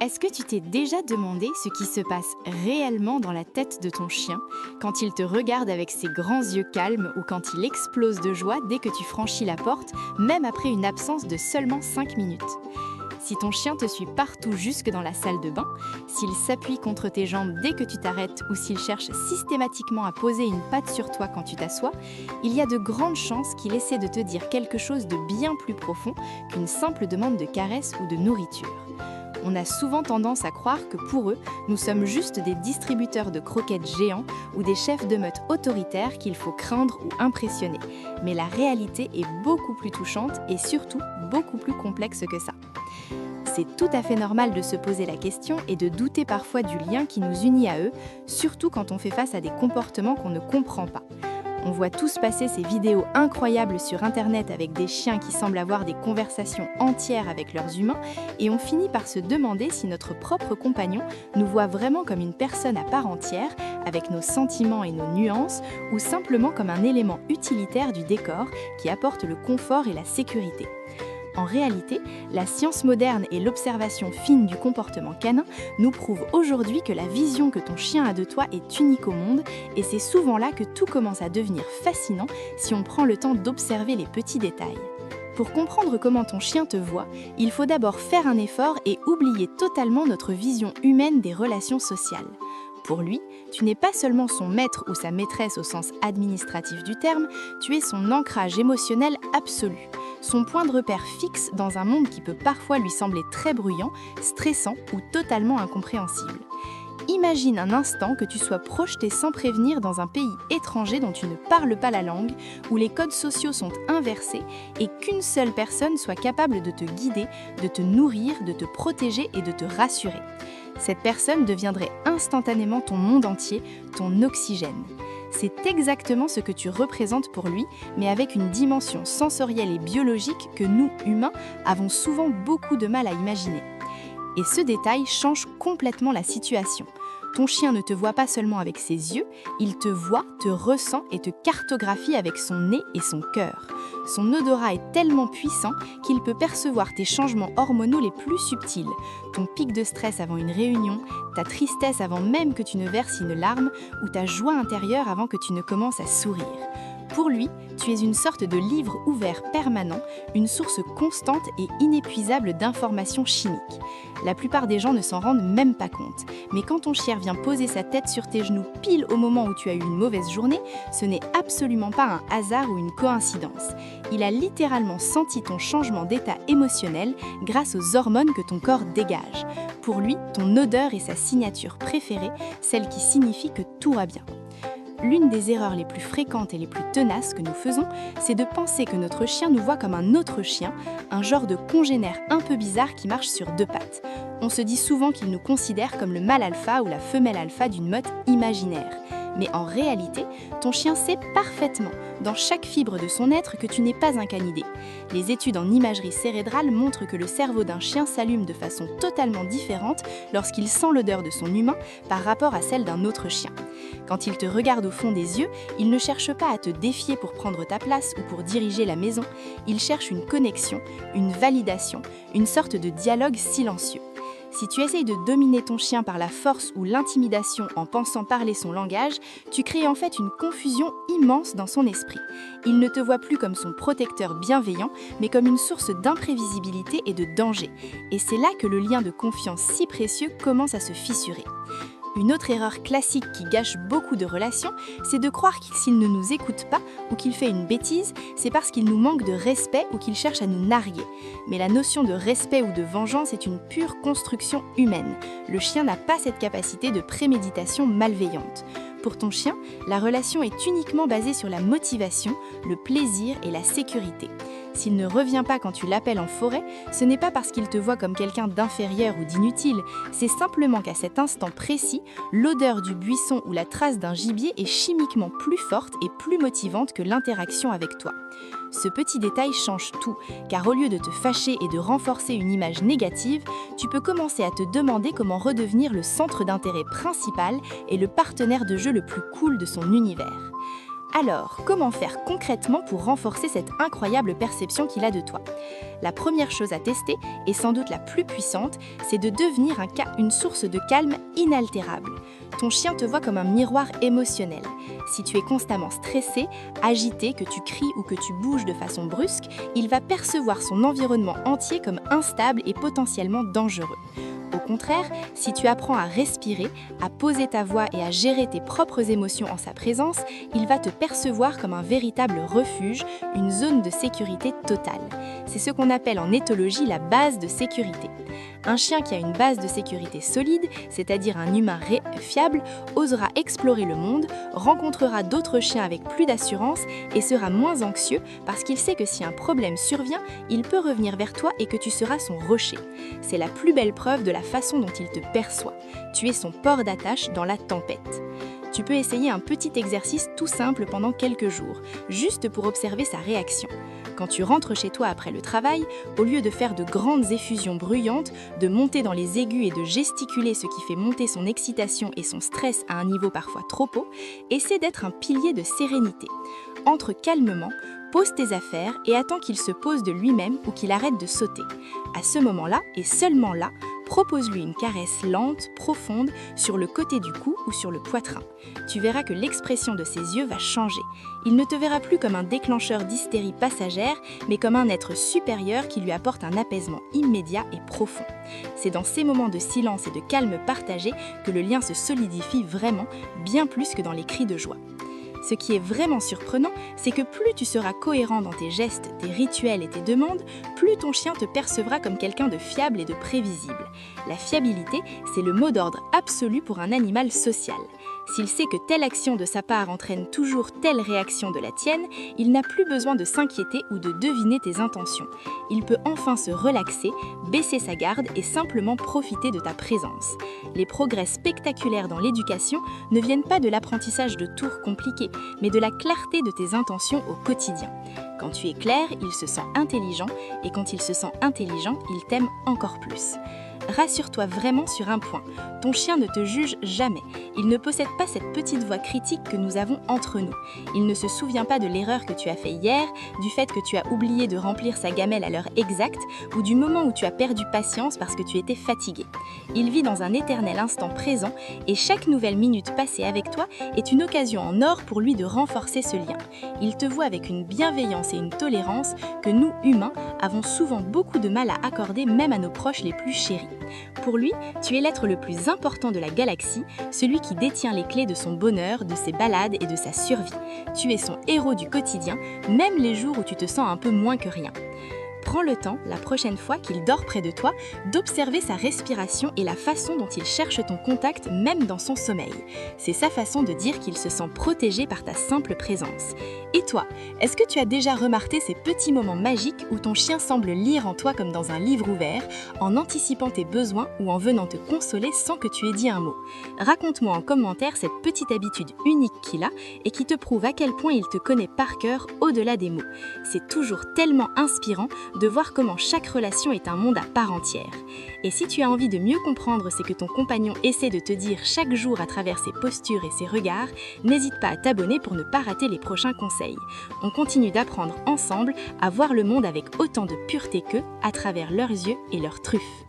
Est-ce que tu t'es déjà demandé ce qui se passe réellement dans la tête de ton chien quand il te regarde avec ses grands yeux calmes ou quand il explose de joie dès que tu franchis la porte, même après une absence de seulement 5 minutes? Si ton chien te suit partout jusque dans la salle de bain, s'il s'appuie contre tes jambes dès que tu t'arrêtes ou s'il cherche systématiquement à poser une patte sur toi quand tu t'assois, il y a de grandes chances qu'il essaie de te dire quelque chose de bien plus profond qu'une simple demande de caresse ou de nourriture. On a souvent tendance à croire que pour eux, nous sommes juste des distributeurs de croquettes géants ou des chefs de meute autoritaires qu'il faut craindre ou impressionner. Mais la réalité est beaucoup plus touchante et surtout beaucoup plus complexe que ça. C'est tout à fait normal de se poser la question et de douter parfois du lien qui nous unit à eux, surtout quand on fait face à des comportements qu'on ne comprend pas. On voit tous passer ces vidéos incroyables sur Internet avec des chiens qui semblent avoir des conversations entières avec leurs humains et on finit par se demander si notre propre compagnon nous voit vraiment comme une personne à part entière, avec nos sentiments et nos nuances, ou simplement comme un élément utilitaire du décor qui apporte le confort et la sécurité. En réalité, la science moderne et l'observation fine du comportement canin nous prouvent aujourd'hui que la vision que ton chien a de toi est unique au monde et c'est souvent là que tout commence à devenir fascinant si on prend le temps d'observer les petits détails. Pour comprendre comment ton chien te voit, il faut d'abord faire un effort et oublier totalement notre vision humaine des relations sociales. Pour lui, tu n'es pas seulement son maître ou sa maîtresse au sens administratif du terme, tu es son ancrage émotionnel absolu. Son point de repère fixe dans un monde qui peut parfois lui sembler très bruyant, stressant ou totalement incompréhensible. Imagine un instant que tu sois projeté sans prévenir dans un pays étranger dont tu ne parles pas la langue, où les codes sociaux sont inversés et qu'une seule personne soit capable de te guider, de te nourrir, de te protéger et de te rassurer. Cette personne deviendrait instantanément ton monde entier, ton oxygène. C'est exactement ce que tu représentes pour lui, mais avec une dimension sensorielle et biologique que nous, humains, avons souvent beaucoup de mal à imaginer. Et ce détail change complètement la situation. Ton chien ne te voit pas seulement avec ses yeux, il te voit, te ressent et te cartographie avec son nez et son cœur. Son odorat est tellement puissant qu'il peut percevoir tes changements hormonaux les plus subtils, ton pic de stress avant une réunion, ta tristesse avant même que tu ne verses une larme ou ta joie intérieure avant que tu ne commences à sourire. Pour lui, tu es une sorte de livre ouvert permanent, une source constante et inépuisable d'informations chimiques. La plupart des gens ne s'en rendent même pas compte. Mais quand ton chien vient poser sa tête sur tes genoux pile au moment où tu as eu une mauvaise journée, ce n'est absolument pas un hasard ou une coïncidence. Il a littéralement senti ton changement d'état émotionnel grâce aux hormones que ton corps dégage. Pour lui, ton odeur est sa signature préférée, celle qui signifie que tout va bien. L'une des erreurs les plus fréquentes et les plus tenaces que nous faisons, c'est de penser que notre chien nous voit comme un autre chien, un genre de congénère un peu bizarre qui marche sur deux pattes. On se dit souvent qu'il nous considère comme le mâle alpha ou la femelle alpha d'une meute imaginaire. Mais en réalité, ton chien sait parfaitement, dans chaque fibre de son être, que tu n'es pas un canidé. Les études en imagerie cérébrale montrent que le cerveau d'un chien s'allume de façon totalement différente lorsqu'il sent l'odeur de son humain par rapport à celle d'un autre chien. Quand il te regarde au fond des yeux, il ne cherche pas à te défier pour prendre ta place ou pour diriger la maison, il cherche une connexion, une validation, une sorte de dialogue silencieux. Si tu essayes de dominer ton chien par la force ou l'intimidation en pensant parler son langage, tu crées en fait une confusion immense dans son esprit. Il ne te voit plus comme son protecteur bienveillant, mais comme une source d'imprévisibilité et de danger. Et c'est là que le lien de confiance si précieux commence à se fissurer. Une autre erreur classique qui gâche beaucoup de relations, c'est de croire qu'il s'il ne nous écoute pas ou qu'il fait une bêtise, c'est parce qu'il nous manque de respect ou qu'il cherche à nous narguer. Mais la notion de respect ou de vengeance est une pure construction humaine. Le chien n'a pas cette capacité de préméditation malveillante. Pour ton chien, la relation est uniquement basée sur la motivation, le plaisir et la sécurité. S'il ne revient pas quand tu l'appelles en forêt, ce n'est pas parce qu'il te voit comme quelqu'un d'inférieur ou d'inutile, c'est simplement qu'à cet instant précis, l'odeur du buisson ou la trace d'un gibier est chimiquement plus forte et plus motivante que l'interaction avec toi. Ce petit détail change tout, car au lieu de te fâcher et de renforcer une image négative, tu peux commencer à te demander comment redevenir le centre d'intérêt principal et le partenaire de jeu le plus cool de son univers. Alors, comment faire concrètement pour renforcer cette incroyable perception qu'il a de toi? La première chose à tester, et sans doute la plus puissante, c'est de devenir une source de calme inaltérable. Ton chien te voit comme un miroir émotionnel. Si tu es constamment stressé, agité, que tu cries ou que tu bouges de façon brusque, il va percevoir son environnement entier comme instable et potentiellement dangereux. Au contraire, si tu apprends à respirer, à poser ta voix et à gérer tes propres émotions en sa présence, il va te percevoir comme un véritable refuge, une zone de sécurité totale. C'est ce qu'on appelle en éthologie la base de sécurité. Un chien qui a une base de sécurité solide, c'est-à-dire un humain fiable, osera explorer le monde, rencontrera d'autres chiens avec plus d'assurance et sera moins anxieux parce qu'il sait que si un problème survient, il peut revenir vers toi et que tu seras son rocher. C'est la plus belle preuve de la façon dont il te perçoit. Tu es son port d'attache dans la tempête. Tu peux essayer un petit exercice tout simple pendant quelques jours, juste pour observer sa réaction. Quand tu rentres chez toi après le travail, au lieu de faire de grandes effusions bruyantes, de monter dans les aigus et de gesticuler ce qui fait monter son excitation et son stress à un niveau parfois trop haut, essaie d'être un pilier de sérénité. Entre calmement, pose tes affaires et attends qu'il se pose de lui-même ou qu'il arrête de sauter. À ce moment-là, et seulement là, propose-lui une caresse lente, profonde, sur le côté du cou ou sur le poitrain. Tu verras que l'expression de ses yeux va changer. Il ne te verra plus comme un déclencheur d'hystérie passagère, mais comme un être supérieur qui lui apporte un apaisement immédiat et profond. C'est dans ces moments de silence et de calme partagé que le lien se solidifie vraiment, bien plus que dans les cris de joie. Ce qui est vraiment surprenant, c'est que plus tu seras cohérent dans tes gestes, tes rituels et tes demandes, plus ton chien te percevra comme quelqu'un de fiable et de prévisible. La fiabilité, c'est le mot d'ordre absolu pour un animal social. S'il sait que telle action de sa part entraîne toujours telle réaction de la tienne, il n'a plus besoin de s'inquiéter ou de deviner tes intentions. Il peut enfin se relaxer, baisser sa garde et simplement profiter de ta présence. Les progrès spectaculaires dans l'éducation ne viennent pas de l'apprentissage de tours compliqués, mais de la clarté de tes intentions au quotidien. Quand tu es clair, il se sent intelligent, et quand il se sent intelligent, il t'aime encore plus. Rassure-toi vraiment sur un point, ton chien ne te juge jamais. Il ne possède pas cette petite voix critique que nous avons entre nous. Il ne se souvient pas de l'erreur que tu as fait hier, du fait que tu as oublié de remplir sa gamelle à l'heure exacte ou du moment où tu as perdu patience parce que tu étais fatigué. Il vit dans un éternel instant présent et chaque nouvelle minute passée avec toi est une occasion en or pour lui de renforcer ce lien. Il te voit avec une bienveillance et une tolérance que nous, humains, avons souvent beaucoup de mal à accorder même à nos proches les plus chéris. Pour lui, tu es l'être le plus important de la galaxie, celui qui détient les clés de son bonheur, de ses balades et de sa survie. Tu es son héros du quotidien, même les jours où tu te sens un peu moins que rien. Prends le temps, la prochaine fois qu'il dort près de toi, d'observer sa respiration et la façon dont il cherche ton contact même dans son sommeil. C'est sa façon de dire qu'il se sent protégé par ta simple présence. Et toi, est-ce que tu as déjà remarqué ces petits moments magiques où ton chien semble lire en toi comme dans un livre ouvert, en anticipant tes besoins ou en venant te consoler sans que tu aies dit un mot? Raconte-moi en commentaire cette petite habitude unique qu'il a et qui te prouve à quel point il te connaît par cœur au-delà des mots. C'est toujours tellement inspirant de voir comment chaque relation est un monde à part entière. Et si tu as envie de mieux comprendre ce que ton compagnon essaie de te dire chaque jour à travers ses postures et ses regards, n'hésite pas à t'abonner pour ne pas rater les prochains conseils. On continue d'apprendre ensemble à voir le monde avec autant de pureté qu'eux, à travers leurs yeux et leurs truffes.